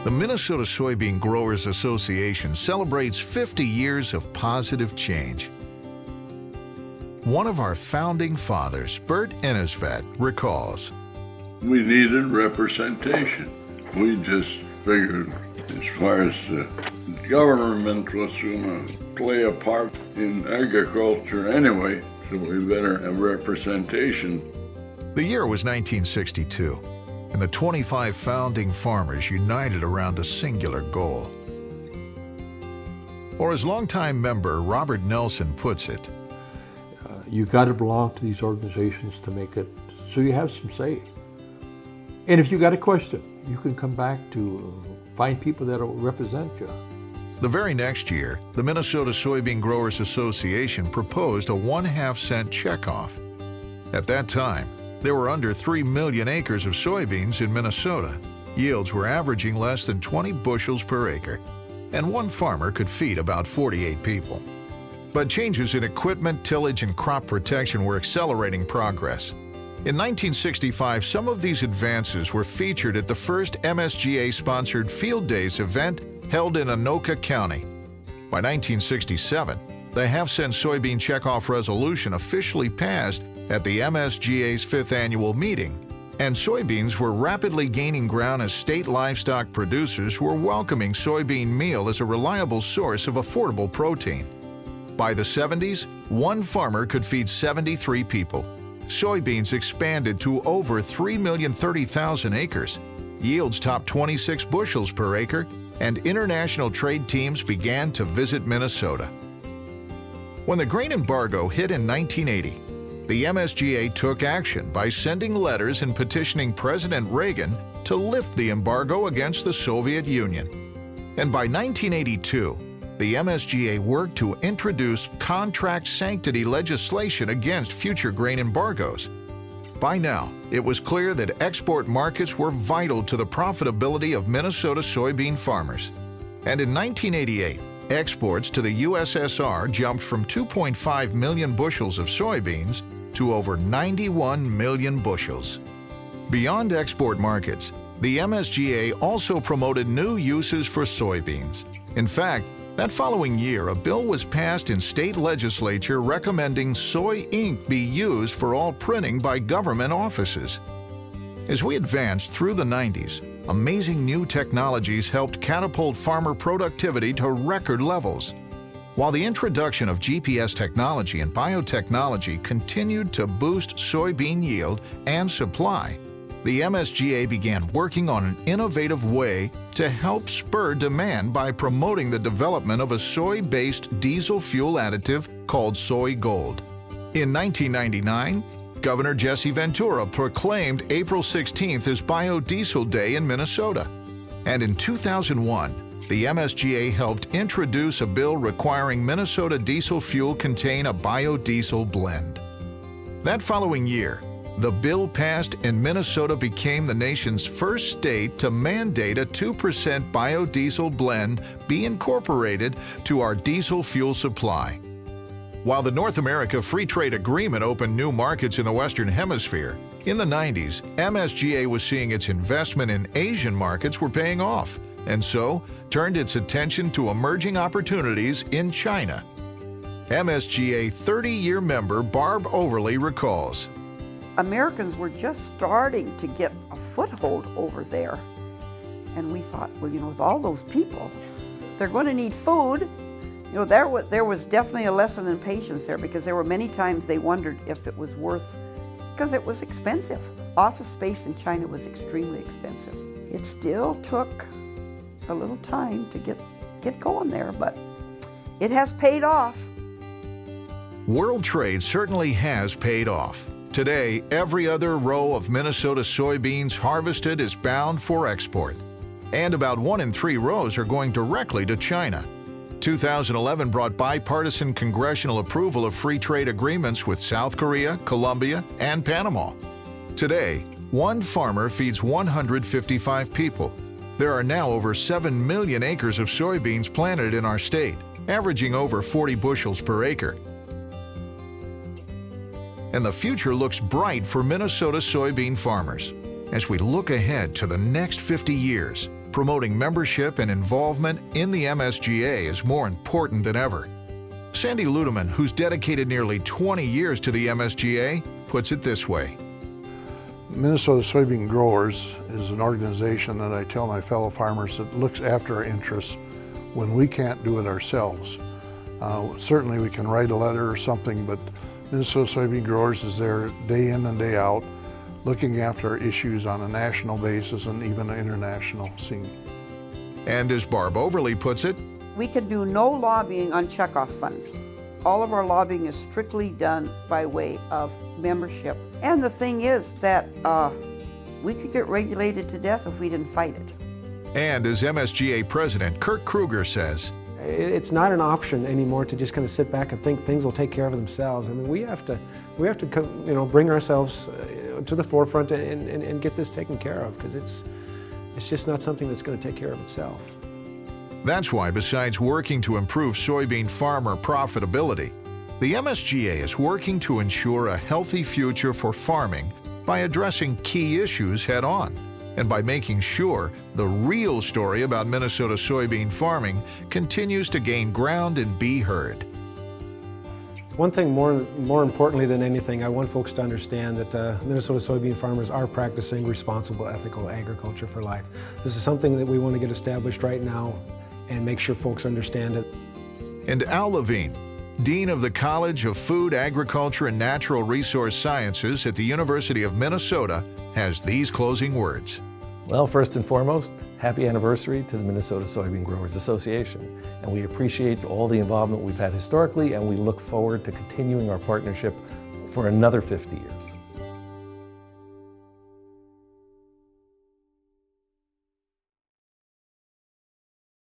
The Minnesota Soybean Growers Association celebrates 50 years of positive change. One of our founding fathers, Bert Innisfet, recalls, "We needed representation. We just figured as far as the government was going to play a part in agriculture anyway, so we better have representation." The year was 1962, and the 25 founding farmers united around a singular goal. Or as longtime member Robert Nelson puts it, you got to belong to these organizations to make it so you have some say. And if you got a question, you can come back to find people that will represent you. The very next year, the Minnesota Soybean Growers Association proposed a 1/2 cent checkoff. At that time, there were under 3 million acres of soybeans in Minnesota. Yields were averaging less than 20 bushels per acre, and one farmer could feed about 48 people. But changes in equipment, tillage, and crop protection were accelerating progress. In 1965, some of these advances were featured at the first MSGA-sponsored Field Days event held in Anoka County. By 1967, the half-cent soybean checkoff resolution officially passed at the MSGA's 5th annual meeting, and soybeans were rapidly gaining ground as state livestock producers were welcoming soybean meal as a reliable source of affordable protein. By the 70s, one farmer could feed 73 people. Soybeans expanded to over 3,030,000 acres. Yields topped 26 bushels per acre, and international trade teams began to visit Minnesota. When the grain embargo hit in 1980, the MSGA took action by sending letters and petitioning President Reagan to lift the embargo against the Soviet Union. And by 1982, the MSGA worked to introduce contract sanctity legislation against future grain embargoes. By now, it was clear that export markets were vital to the profitability of Minnesota soybean farmers. And in 1988, exports to the USSR jumped from 2.5 million bushels of soybeans to over 91 million bushels. Beyond export markets, the MSGA also promoted new uses for soybeans. In fact, that following year, a bill was passed in state legislature recommending soy ink be used for all printing by government offices. As we advanced through the 90s, amazing new technologies helped catapult farmer productivity to record levels. While the introduction of GPS technology and biotechnology continued to boost soybean yield and supply, the MSGA began working on an innovative way to help spur demand by promoting the development of a soy-based diesel fuel additive called Soy Gold. In 1999, Governor Jesse Ventura proclaimed April 16th as Biodiesel Day in Minnesota. And in 2001, the MSGA helped introduce a bill requiring Minnesota diesel fuel contain a biodiesel blend. That following year, the bill passed and Minnesota became the nation's first state to mandate a 2% biodiesel blend be incorporated to our diesel fuel supply. While the North America Free Trade Agreement opened new markets in the Western Hemisphere, in the 90s, MSGA was seeing its investment in Asian markets were paying off, and so turned its attention to emerging opportunities in China. MSGA 30-year member Barb Overly recalls, Americans were just starting to get a foothold over there. And we thought, well, with all those people, they're going to need food. There was definitely a lesson in patience there, because there were many times they wondered if it was worth, because it was expensive. Office space in China was extremely expensive. It still took a little time to get going there, but it has paid off. World trade certainly has paid off. Today, every other row of Minnesota soybeans harvested is bound for export, and about 1 in 3 rows are going directly to China. 2011 brought bipartisan congressional approval of free trade agreements with South Korea, Colombia, and Panama. Today, one farmer feeds 155 people. There are now over 7 million acres of soybeans planted in our state, averaging over 40 bushels per acre. And the future looks bright for Minnesota soybean farmers. As we look ahead to the next 50 years, promoting membership and involvement in the MSGA is more important than ever. Sandy Ludeman, who's dedicated nearly 20 years to the MSGA, puts it this way. Minnesota Soybean Growers is an organization that I tell my fellow farmers that looks after our interests when we can't do it ourselves. Certainly we can write a letter or something, but Minnesota Soybean Growers is there day in and day out, looking after issues on a national basis and even an international scene. And as Barb Overly puts it, We can do no lobbying on checkoff funds. All of our lobbying is strictly done by way of membership. And the thing is that we could get regulated to death if we didn't fight it. and as MSGA President Kirk Kruger says, it's not an option anymore to just kind of sit back and think things will take care of themselves. I mean, we have to bring ourselves to the forefront and get this taken care of, because it's just not something that's going to take care of itself. That's why, besides working to improve soybean farmer profitability, the MSGA is working to ensure a healthy future for farming by addressing key issues head-on and by making sure the real story about Minnesota soybean farming continues to gain ground and be heard. One thing more importantly than anything, I want folks to understand that Minnesota soybean farmers are practicing responsible, ethical agriculture for life. This is something that we want to get established right now and make sure folks understand it. And Al Levine, Dean of the College of Food, Agriculture, and Natural Resource Sciences at the University of Minnesota, has these closing words. Well, first and foremost, happy anniversary to the Minnesota Soybean Growers Association. And we appreciate all the involvement we've had historically, and we look forward to continuing our partnership for another 50 years.